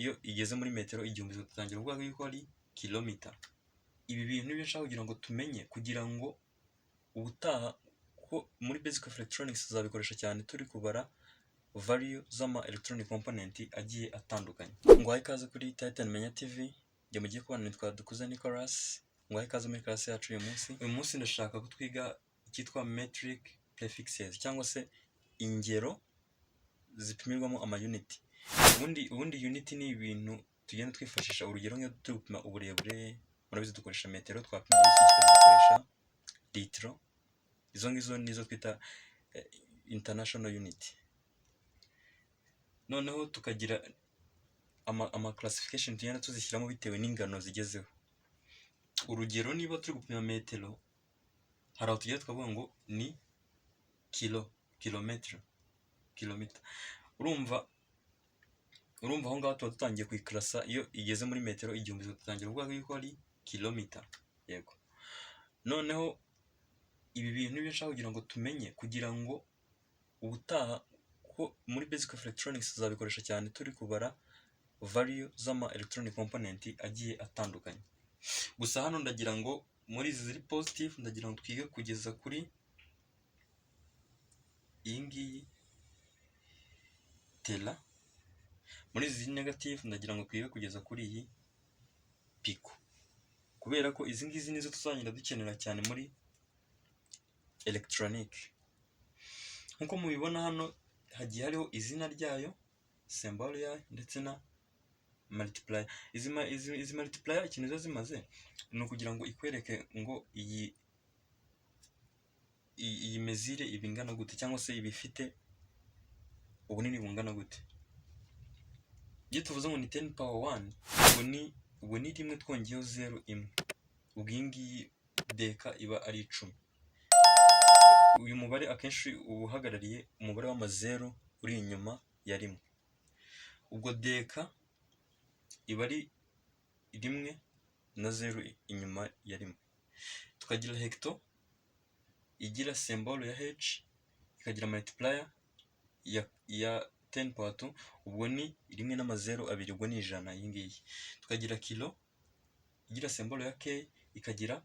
iyo igeze muri metero igihumbi dutangira kuvuga yuko ari kilomita. Ibi bintu nibyo nshaka kugira ngo tumenye, kugira ngo ubutaha ko muri basic of electronics tuzabikoresha cyane turi kubara value z'ama electronic component agiye atandukanye. Ngwaye ikaze kuri Titan Menya TV, njye mugiye kubana nitwa Dukuze Nicolas. Ngwaye ikaze muri class yacu uyu munsi ndashaka ko twiga icyitwa metric prefixes cyangwa se ingero zipimirwamo ama unit. Ubundi unit ni ibintu tugenda twifashisha, urugero nk'iyo turi gupima uburebure murabizi dukoresha metero, twapima ibishyika dukoresha litro. Izo ngizo nizo twita international unit. Noneho tukagira ama classification tugenda tuzishyiramo bitewe n'ingano zigezeho. Urugero niba turi gupima metero, hari aho tujya twavuga ngo ni kilometer. Urumva aho ngaho tuba dutangiye kuyiklasa, iyo igeze muri metero igihumbi dutangira kuvuga yuko ari kilomita. Yego. Noneho ibi bintu nibyo nshaka kugira ngo tumenye, kugira ngo ubutaha ko muri basic of electronics tuzabikoresha cyane turi kubara value z'ama electronic component agiye atandukanye. Gusa hano ndagira ngo muri izi ziri positive ndagira ngo twige kugeza kuri iyi ngiyi tera. Muri izi negative ndagira ngo twige kugeza kuri iyi pico, kubera ko izi ngizi nizo tuzagenda dukenera cyane muri electronic. Nkuko mubibona hano hagiye hariho izina ryayo, symbol yayo ndetse na multiplier. Izi multiplier ikintu zo zimaze ni ukugira ngo ikwereke ngo iyi mesure ibingana gute, cyangwa se ibifite ubunini bungana gute. Iyo tuvuze ngo ni 10 power 1, ubwo ni rimwe twongeyeho 0 imwe, ubwo iyi ngiyi deka iba ari 10. Uyu mubare akenshi uba uhagarariye umubare w'amazero uri inyuma ya rimwe. Ubwo deka iba ari rimwe na 0 inyuma ya rimwe. Tukagira hecto igira symbol ya h, ikagira multiplier ya 10 power 2, ubwo ni rimwe n'amazero abiri, ubwo ni ijana iyi ngiyi. Tukagira kilo igira symbol ya k, ikagira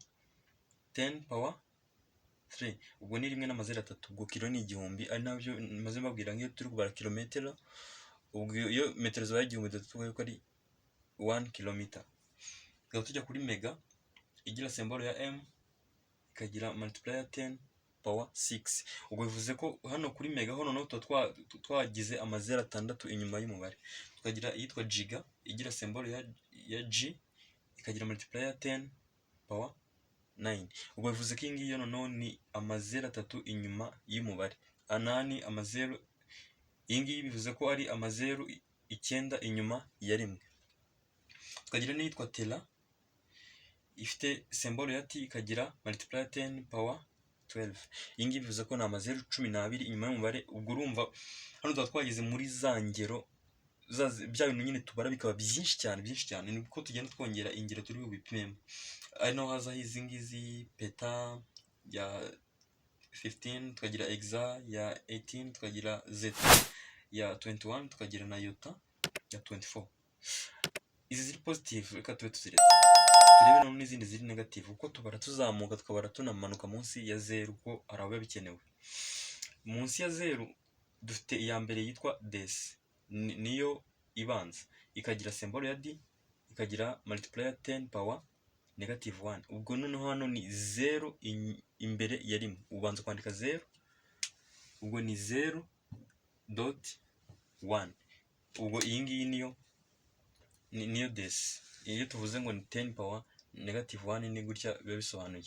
10 power 3, ubwo ni rimwe n'amazero atatu, ubwo kilo ni igihumbi. Ari nabyo maze mbabwira nk'iyo turi kubara kilometero, ubwo iyo metero zabaye igihumbi tuvuga ko ari 1 kilometer. Tukaba tujya kuri mega igira symbol ya m, ikagira multiplier 10 power 6, ubwo bivuze ko hano kuri mega ho noneho twagize amazero atandatu inyuma y'umubare. Tukagira iyitwa giga igira symbol ya g, ikagira multiplier 10 power 9, ubwo bivuze ko iyi ngiyi noneho ni amazero atatu inyuma y'umubare. Anani amazero, iyi ngiyi bivuze ko ari amazero 9 inyuma ya rimwe. Tukagira n'iyitwa tera ifite symbol ya t, ikagira multiplier 10 power 12, iyi ngiyi bivuze ko ni amazero 12 inyuma y'umubare. Ubwo urumva hano tuba twageze muri za ngero bya bintu nyine tubara bikaba byinshi cyane, niko tugenda twongera ingero turi bubipimemo. Ari naho hazaho izi ngizi peta ya 15, tukagira exa ya 18, tukagira zeta ya 21, tukagira na yota ya 24. Izi ziri positive reka tube tuziretse, turebe none n'izindi ziri negative. Uko tubara tuzamuka tukabara tunamanuka munsi ya 0, uko hari aho bikenewe. Munsi ya 0 dufite iya mbere yitwa des, niyo ibanza, ikagira symbol ya d, ikagira multiplier 10 power -1. Ubwo noneho hano ni 0 imbere ya rimwe, ubanza kwandika 0, ubwo ni 0.1. ubwo iyi ngiyi niyo des. Iyo tuvuze ngo ni 10 power -1 ni gutya biba bisobanuye.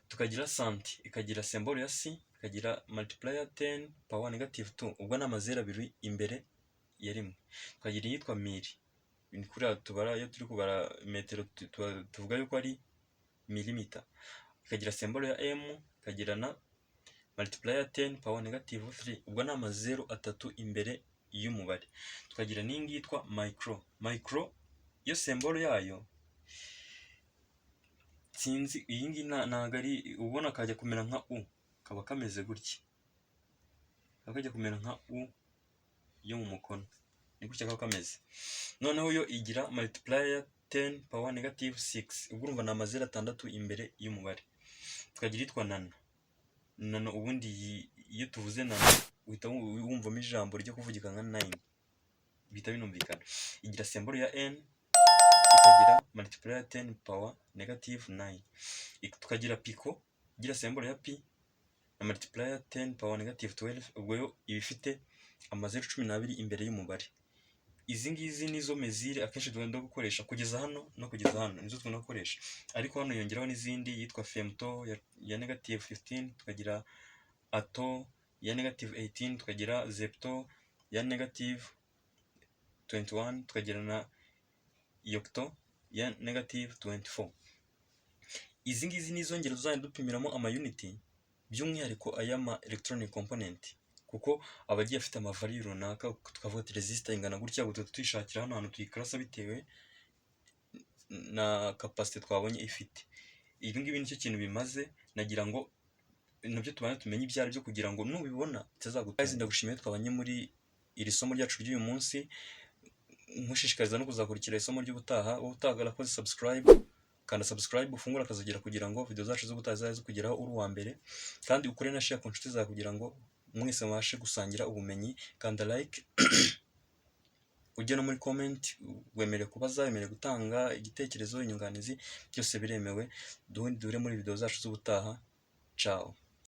Tukagira santi ikagira symbol ya c, ikagira multiplier 10 power -2, ubwo ni amazero abiri imbere ya rimwe. Tukagira iyitwa mili, ni kuri tubara iyo turi kubara metero tuvuga yuko ari milimita. Ikagira symbol ya m, ikagira na multiplier 10 power -3, ubwo ni amazero atatu imbere y'umubare. Tukagira n'ingi yitwa micro, iyo symbol yayo sinzi, iyi ngi ntago ari ubona kajya kumera nka u, kaba kameze gutya, kajya kumera nka u yo mu mukono. ni gutya kaba kameze. Noneho yo igira multiplier 10 power negative 6, ubwo urumva ni amazero 6 imbere y'umubare. Tukagira itwa nano. Nano ubundi iyo tuvuze nano uhita wumvamo ijambo ryo kuvugika nka 9, bihita binumvikana. Igira symbol ya n, ikagira multiplier 10 power negative 9. Tukagira pico igira symbol ya p na multiplier 10 power negative 12, ubwo yo iba ifite amazero 12 imbere y'umubare. Izi ngizi nizo mezire akenshi tugenda gukoresha kugeza hano no kugeza hano, nizo tugenda gukoresha. Ariko hano yongeraho n'izindi yitwa femto ya negative 15, tukagira ato ya negative 18, tukagira zepto ya negative 21, tukagira na yocto ya negative 24. Izi ngizi nizo ngero tuzajya dupimiramo amayuniti, by'umwihariko ay'ama electronic component, kuko aba agiye afite amavari runaka, tukavuga ati resistor ingana gutya, gutatu tuyishakira hano hantu tuyikarasa bitewe na capacity twabonye ifite. Ibi ngibi nicyo kintu bimaze, nagira ngo nabyo tubane tumenye ibyo ari byo kugira ngo nubibona bitazaguteza. Ndagushimiye twabanye muri iri somo ryacu ry'uyu munsi, nkushishikariza no kuzakurikira isomo ry'ubutaha. Wowe utarakoze subscribe, kanda subscribe ufungura akazogera kugira ngo video zacu z'ubutaha zizaze kugeraho uri uwa mbere, kandi ukore na share ku nshuti zawe kugira ngo mwese mubashe gusangira ubumenyi. Kanda like ujye no muri comment, wemere kubaza, wemere gutanga igitekerezo, inyunganizi, byose biremewe. Duhure muri video zacu z'ubutaha. Ciao.